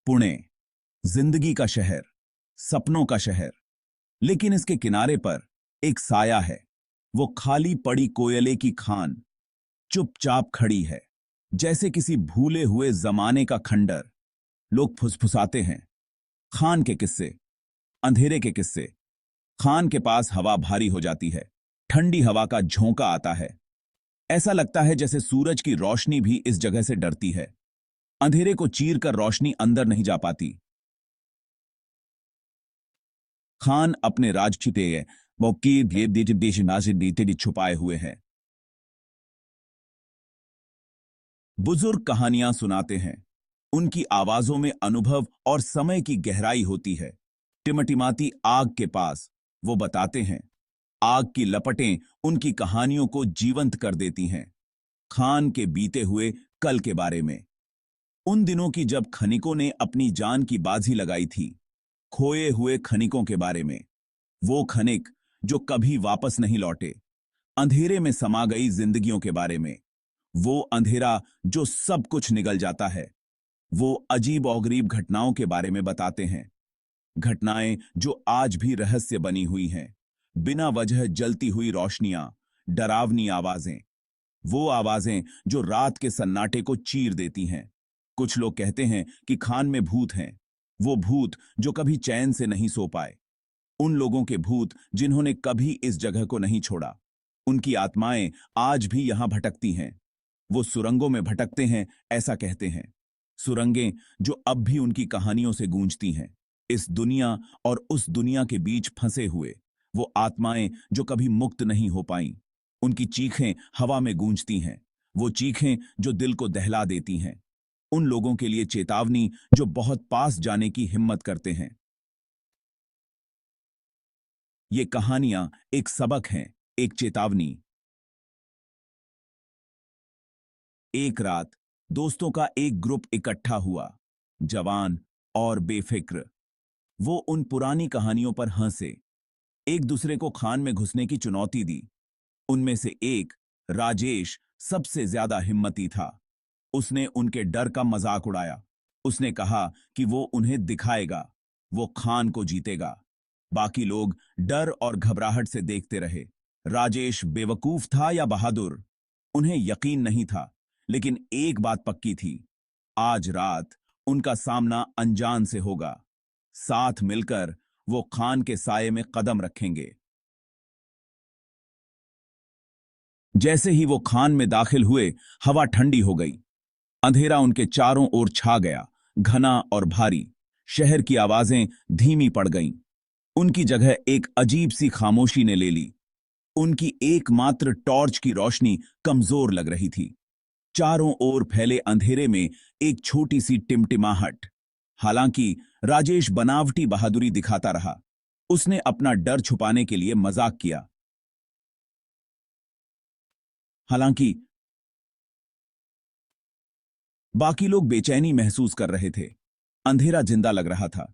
पुणे, जिंदगी का शहर, सपनों का शहर। लेकिन इसके किनारे पर एक साया है। वो खाली पड़ी कोयले की खान चुपचाप खड़ी है, जैसे किसी भूले हुए जमाने का खंडर। लोग फुसफुसाते हैं, खान के किस्से, अंधेरे के किस्से। खान के पास हवा भारी हो जाती है, ठंडी हवा का झोंका आता है। ऐसा लगता है जैसे सूरज की रोशनी भी इस जगह से डरती है। अंधेरे को चीर कर रोशनी अंदर नहीं जा पाती। खान अपने राजचिते छुपाए हुए हैं। बुजुर्ग कहानियां सुनाते हैं, उनकी आवाजों में अनुभव और समय की गहराई होती है। टिमटिमाती आग के पास वो बताते हैं, आग की लपटें उनकी कहानियों को जीवंत कर देती हैं। खान के बीते हुए कल के बारे में, उन दिनों की जब खनिकों ने अपनी जान की बाजी लगाई थी। खोए हुए खनिकों के बारे में, वो खनिक जो कभी वापस नहीं लौटे। अंधेरे में समा गई जिंदगियों के बारे में, वो अंधेरा जो सब कुछ निगल जाता है। वो अजीब और गरीब घटनाओं के बारे में बताते हैं, घटनाएं जो आज भी रहस्य बनी हुई हैं। बिना वजह जलती हुई रोशनियां, डरावनी आवाजें, वो आवाजें जो रात के सन्नाटे को चीर देती हैं। कुछ लोग कहते हैं कि खान में भूत हैं, वो भूत जो कभी चैन से नहीं सो पाए। उन लोगों के भूत जिन्होंने कभी इस जगह को नहीं छोड़ा। उनकी आत्माएं आज भी यहां भटकती हैं। वो सुरंगों में भटकते हैं, ऐसा कहते हैं। सुरंगें जो अब भी उनकी कहानियों से गूंजती हैं। इस दुनिया और उस दुनिया के बीच फंसे हुए वो आत्माएं जो कभी मुक्त नहीं हो पाईं। उनकी चीखें हवा में गूंजती हैं, वो चीखें जो दिल को दहला देती हैं। उन लोगों के लिए चेतावनी जो बहुत पास जाने की हिम्मत करते हैं। ये कहानियां एक सबक हैं, एक चेतावनी। एक रात दोस्तों का एक ग्रुप इकट्ठा हुआ, जवान और बेफिक्र। वो उन पुरानी कहानियों पर हंसे, एक दूसरे को खान में घुसने की चुनौती दी। उनमें से एक, राजेश, सबसे ज्यादा हिम्मती था। उसने उनके डर का मजाक उड़ाया। उसने कहा कि वो उन्हें दिखाएगा, वो खान को जीतेगा। बाकी लोग डर और घबराहट से देखते रहे। राजेश बेवकूफ था या बहादुर, उन्हें यकीन नहीं था। लेकिन एक बात पक्की थी, आज रात उनका सामना अनजान से होगा। साथ मिलकर वो खान के साये में कदम रखेंगे। जैसे ही वो खान में दाखिल हुए, हवा ठंडी हो गई। अंधेरा उनके चारों ओर छा गया, घना और भारी। शहर की आवाजें धीमी पड़ गईं। उनकी जगह एक अजीब सी खामोशी ने ले ली। उनकी एकमात्र टॉर्च की रोशनी कमजोर लग रही थी। चारों ओर फैले अंधेरे में एक छोटी सी टिमटिमाहट। हालांकि राजेश बनावटी बहादुरी दिखाता रहा। उसने अपना डर छुपाने के लिए मजाक किया। हालांकि बाकी लोग बेचैनी महसूस कर रहे थे। अंधेरा जिंदा लग रहा था,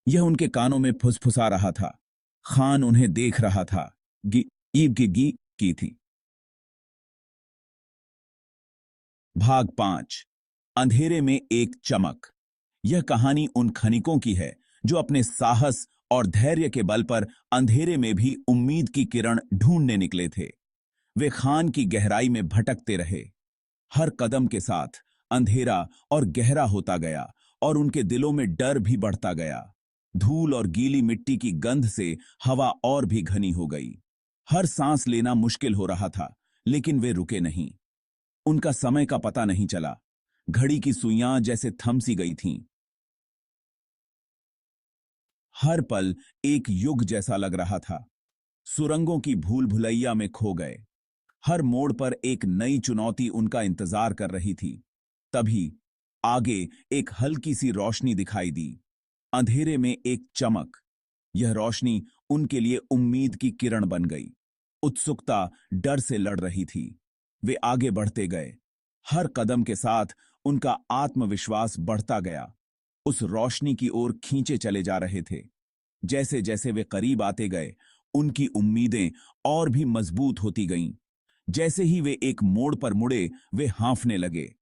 यह उनके कानों में फुसफुसा रहा था। खान उन्हें देख रहा था। ईब की थी। भाग 5, अंधेरे में एक चमक। यह कहानी उन खनिकों की है जो अपने साहस और धैर्य के बल पर अंधेरे में भी उम्मीद की किरण ढूंढने निकले थे। वे खान की गहराई में भटकते रहे। हर कदम के साथ अंधेरा और गहरा होता गया और उनके दिलों में डर भी बढ़ता गया। धूल और गीली मिट्टी की गंध से हवा और भी घनी हो गई। हर सांस लेना मुश्किल हो रहा था, लेकिन वे रुके नहीं। उनका समय का पता नहीं चला। घड़ी की सुइयां जैसे थम सी गई थीं। हर पल एक युग जैसा लग रहा था। सुरंगों की भूल भुलैया में खो गए। हर मोड़ पर एक नई चुनौती उनका इंतजार कर रही थी। तभी आगे एक हल्की सी रोशनी दिखाई दी। अंधेरे में एक चमक। यह रोशनी उनके लिए उम्मीद की किरण बन गई। उत्सुकता डर से लड़ रही थी। वे आगे बढ़ते गए। हर कदम के साथ उनका आत्मविश्वास बढ़ता गया। उस रोशनी की ओर खींचे चले जा रहे थे। जैसे जैसे वे करीब आते गए, उनकी उम्मीदें और भी मजबूत होती गईं। जैसे ही वे एक मोड़ पर मुड़े, वे हांफने लगे।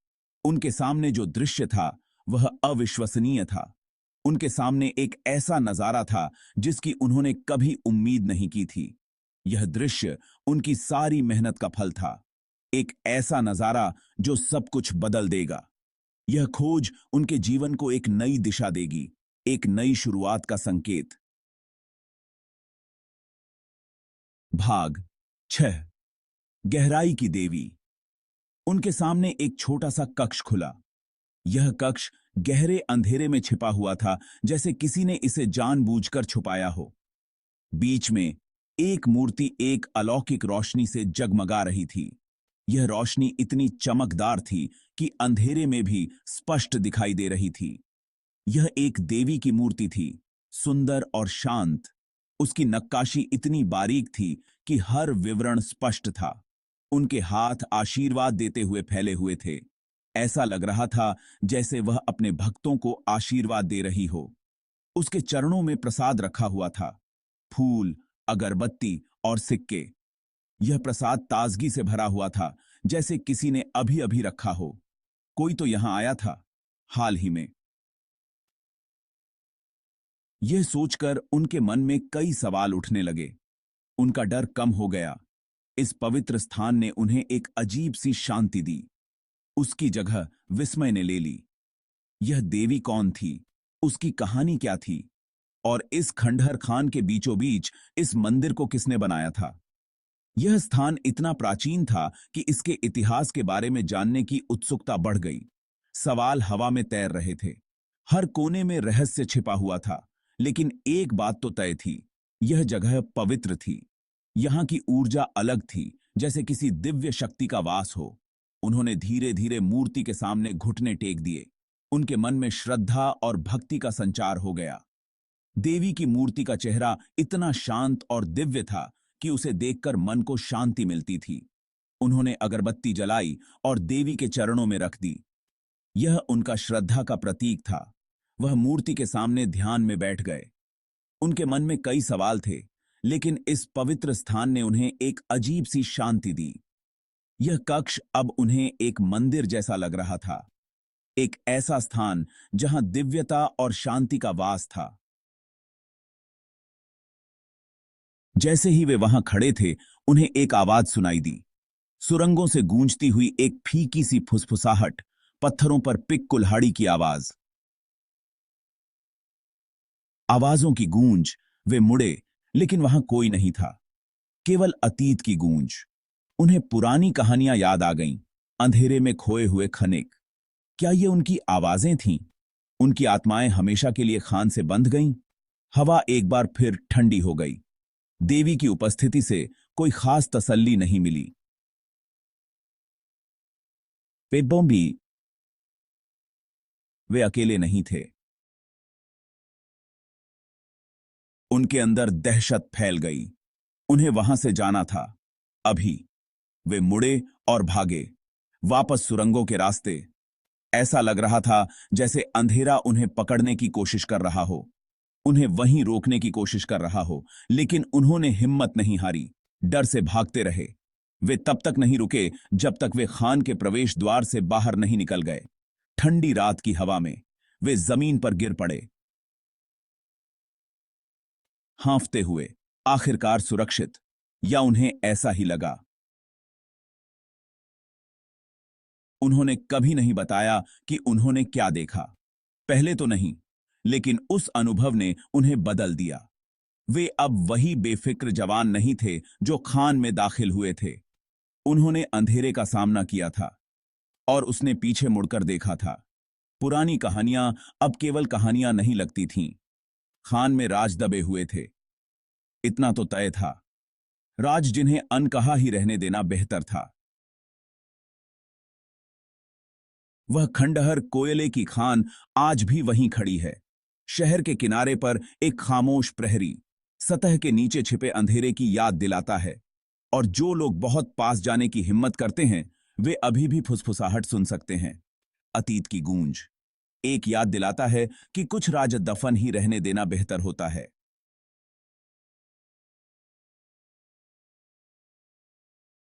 उनके सामने जो दृश्य था वह अविश्वसनीय था। उनके सामने एक ऐसा नजारा था जिसकी उन्होंने कभी उम्मीद नहीं की थी। यह दृश्य उनकी सारी मेहनत का फल था। एक ऐसा नजारा जो सब कुछ बदल देगा। यह खोज उनके जीवन को एक नई दिशा देगी, एक नई शुरुआत का संकेत। भाग 6। गहराई की देवी। उनके सामने एक छोटा सा कक्ष खुला। यह कक्ष गहरे अंधेरे में छिपा हुआ था, जैसे किसी ने इसे जानबूझकर छुपाया हो। बीच में एक मूर्ति एक अलौकिक रोशनी से जगमगा रही थी। यह रोशनी इतनी चमकदार थी कि अंधेरे में भी स्पष्ट दिखाई दे रही थी। यह एक देवी की मूर्ति थी, सुंदर और शांत। उसकी नक्काशी इतनी बारीक थी कि हर विवरण स्पष्ट था। उनके हाथ आशीर्वाद देते हुए फैले हुए थे। ऐसा लग रहा था जैसे वह अपने भक्तों को आशीर्वाद दे रही हो। उसके चरणों में प्रसाद रखा हुआ था, फूल, अगरबत्ती और सिक्के। यह प्रसाद ताजगी से भरा हुआ था, जैसे किसी ने अभी अभी रखा हो। कोई तो यहां आया था, हाल ही में। यह सोचकर उनके मन में कई सवाल उठने लगे। उनका डर कम हो गया। इस पवित्र स्थान ने उन्हें एक अजीब सी शांति दी। उसकी जगह विस्मय ने ले ली। यह देवी कौन थी? उसकी कहानी क्या थी? और इस खंडहर खान के बीचों बीच इस मंदिर को किसने बनाया था? यह स्थान इतना प्राचीन था कि इसके इतिहास के बारे में जानने की उत्सुकता बढ़ गई। सवाल हवा में तैर रहे थे। हर कोने में रहस्य छिपा हुआ था, लेकिन एक बात तो तय थी, यह जगह पवित्र थी। यहां की ऊर्जा अलग थी, जैसे किसी दिव्य शक्ति का वास हो। उन्होंने धीरे धीरे मूर्ति के सामने घुटने टेक दिए। उनके मन में श्रद्धा और भक्ति का संचार हो गया। देवी की मूर्ति का चेहरा इतना शांत और दिव्य था कि उसे देखकर मन को शांति मिलती थी। उन्होंने अगरबत्ती जलाई और देवी के चरणों में रख दी। यह उनका श्रद्धा का प्रतीक था। वह मूर्ति के सामने ध्यान में बैठ गए। उनके मन में कई सवाल थे, लेकिन इस पवित्र स्थान ने उन्हें एक अजीब सी शांति दी। यह कक्ष अब उन्हें एक मंदिर जैसा लग रहा था, एक ऐसा स्थान जहां दिव्यता और शांति का वास था। जैसे ही वे वहां खड़े थे, उन्हें एक आवाज सुनाई दी। सुरंगों से गूंजती हुई एक फीकी सी फुसफुसाहट, पत्थरों पर पिक कुल्हाड़ी की आवाज। आवाजों की गूंज। वे मुड़े, लेकिन वहां कोई नहीं था, केवल अतीत की गूंज। उन्हें पुरानी कहानियां याद आ गईं, अंधेरे में खोए हुए खनिक। क्या ये उनकी आवाजें थीं? उनकी आत्माएं हमेशा के लिए खान से बंध गईं? हवा एक बार फिर ठंडी हो गई। देवी की उपस्थिति से कोई खास तसल्ली नहीं मिली। पेब्बोम्बी, वे अकेले नहीं थे। उनके अंदर दहशत फैल गई। उन्हें वहां से जाना था, अभी। वे मुड़े और भागे, वापस सुरंगों के रास्ते। ऐसा लग रहा था जैसे अंधेरा उन्हें पकड़ने की कोशिश कर रहा हो, उन्हें वहीं रोकने की कोशिश कर रहा हो, लेकिन उन्होंने हिम्मत नहीं हारी। डर से भागते रहे। वे तब तक नहीं रुके जब तक वे खान के प्रवेश द्वार से बाहर नहीं निकल गए। ठंडी रात की हवा में वे जमीन पर गिर पड़े, हांफते हुए, आखिरकार सुरक्षित। या उन्हें ऐसा ही लगा। उन्होंने कभी नहीं बताया कि उन्होंने क्या देखा। पहले तो नहीं, लेकिन उस अनुभव ने उन्हें बदल दिया। वे अब वही बेफिक्र जवान नहीं थे जो खान में दाखिल हुए थे। उन्होंने अंधेरे का सामना किया था और उसने पीछे मुड़कर देखा था। पुरानी कहानियां अब केवल कहानियां नहीं लगती थीं। खान में राज दबे हुए थे। इतना तो तय था, राज जिन्हें अनकहा ही रहने देना बेहतर था। वह खंडहर कोयले की खान आज भी वहीं खड़ी है। शहर के किनारे पर एक खामोश प्रहरी सतह के नीचे छिपे अंधेरे की याद दिलाता है, और जो लोग बहुत पास जाने की हिम्मत करते हैं, वे अभी भी फुसफुसाहट सुन सकते हैं। अतीत की गूंज एक याद दिलाता है कि कुछ राज दफन ही रहने देना बेहतर होता है।